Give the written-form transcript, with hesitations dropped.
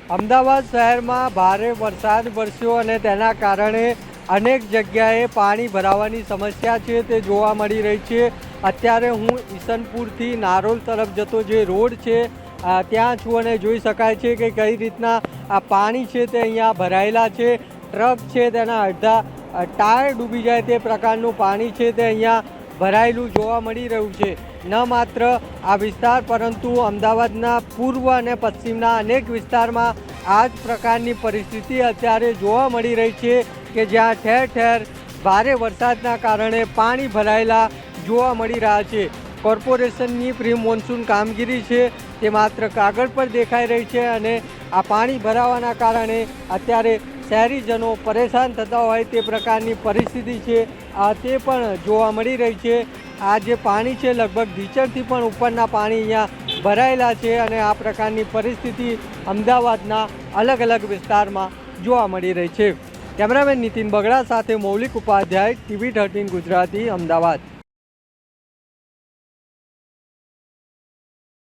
અમદાવાદ શહેરમાં ભારે વરસાદ વરસ્યો અને તેના કારણે અનેક જગ્યાએ પાણી ભરાવાની સમસ્યા છે તે જોવા મળી રહી છે। અત્યારે હું ઈસનપુરથી નારોલ તરફ જતો જે રોડ છે ત્યાં છું અને જોઈ શકાય છે કે કઈ રીતના આ પાણી છે તે અહીંયા ભરાયેલા છે। ટ્રક છે તેના અડધા ટાયર ડૂબી જાય તે પ્રકારનું પાણી છે તે અહીંયા ભરાયેલું જોવા મળી રહ્યું છે। ન માત્ર આ વિસ્તાર પરંતુ અમદાવાદના પૂર્વ અને પશ્ચિમના અનેક વિસ્તારમાં આ જ પ્રકારની પરિસ્થિતિ અત્યારે જોવા મળી રહી છે કે જ્યાં ઠેર ઠેર ભારે વરસાદના કારણે પાણી ભરાયેલા જોવા મળી રહ્યા છે। કોર્પોરેશનની પ્રી મોન્સૂન કામગીરી છે તે માત્ર કાગળ પર દેખાઈ રહી છે અને આ પાણી ભરાવાના કારણે અત્યારે શહેરીજનો પરેશાન થતા હોય તે પ્રકારની પરિસ્થિતિ છે તે પણ જોવા મળી રહી છે। આ જે પાણી છે લગભગ ઢીચણથી પણ ઉપરના પાણી અહીંયા ભરાયેલા છે અને આ પ્રકારની પરિસ્થિતિ અમદાવાદના અલગ અલગ વિસ્તારમાં જોવા મળી રહી છે। કેમેરામેન નીતિન બગડા સાથે મૌલિક ઉપાધ્યાય, TV 13 ગુજરાતી, અમદાવાદ।